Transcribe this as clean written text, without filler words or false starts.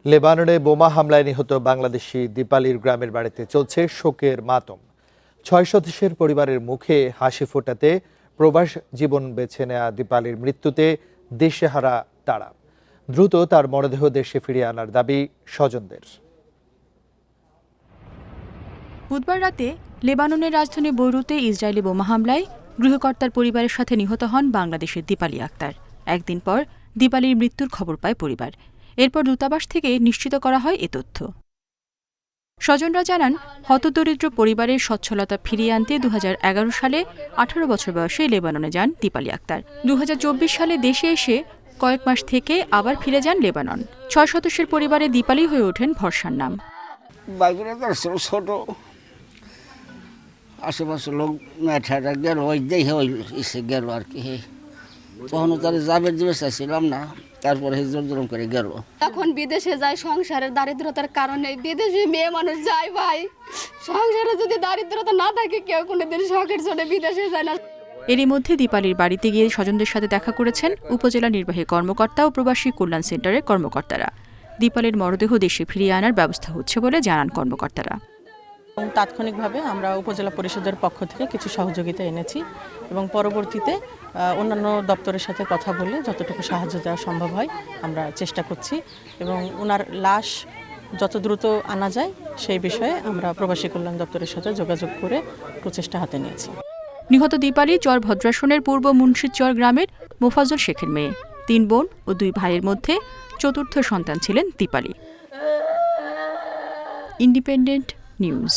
লেবাননে বোমা হামলায় নিহত বাংলাদেশি দীপালির গ্রামের বাড়িতে চলছে শোকের মাতম। ৬ সদস্যের পরিবারের মুখে হাসি ফোটাতে প্রবাস জীবন বেছে নেয়া দীপালির মৃত্যুতে দিশেহারা তারা। দ্রুত তার মরদেহ দেশে ফিরিয়ে আনার দাবি স্বজনদের। বুধবার রাতে লেবাননের রাজধানী বৈরুতে ইসরায়েলি বোমা হামলায় গৃহকর্তার পরিবারের সাথে নিহত হন বাংলাদেশের দীপালি আক্তার। একদিন পর দীপালির মৃত্যুর খবর পায় পরিবার। এরপর দূতাবাস থেকে নিশ্চিত করা হয় এ তথ্য। স্বজনরা জানান, হতদরিদ্র পরিবারের সচ্ছলতা ফিরিয়ে আনতে ২০১১ সালে ১৮ বছর বয়সে লেবাননে যান দীপালি আক্তার। ২০২৪ সালে দেশে এসে কয়েক মাস থেকে আবার ফিরে যান লেবানন। ৬ সদস্যের পরিবারে দীপালি হয়ে ওঠেন ভরসার নাম। ছোট আশেপাশে লোক মেঠাটা গেল ওই দেখে ওই এসে গেল আর কি। তখনও তার যাবে দিবে চাইছিলাম না, তারপরে জোর জোরম করে গেল। এখন বিদেশে যায় সংসারের দারিদ্রতার কারণে। বিদেশে মেয়ে মানুষ যায় ভাই, সংসারে যদি দারিদ্রতা না থাকে কেউ কোনোদিন শখের জন্য বিদেশে যায় না। এরই মধ্যে দীপালির বাড়িতে গিয়ে স্বজনদের সাথে দেখা করেছেন উপজেলা নির্বাহী কর্মকর্তা ও প্রবাসী কল্যাণ সেন্টারের কর্মকর্তারা। দীপালির মরদেহ দেশে ফিরিয়ে আনার ব্যবস্থা হচ্ছে বলে জানান কর্মকর্তারা। তাৎক্ষণিকভাবে আমরা উপজেলা পরিষদের পক্ষ থেকে কিছু সহযোগিতা এনেছি এবং পরবর্তীতে অন্যান্য দপ্তরের সাথে কথা বলে যতটুকু সাহায্য দেওয়া সম্ভব হয় আমরা চেষ্টা করছি এবং ওনার লাশ যত দ্রুত আনা যায় সেই বিষয়ে আমরা প্রবাসী কল্যাণ দপ্তরের সাথে যোগাযোগ করে প্রচেষ্টা হাতে নিয়েছি। নিহত দীপালি চর ভদ্রাসনের পূর্ব মুন্সিরচর গ্রামের মোফাজ্জল শেখের মেয়ে। ৩ বোন ও 2 ভাইয়ের মধ্যে চতুর্থ সন্তান ছিলেন দীপালি। Independent news.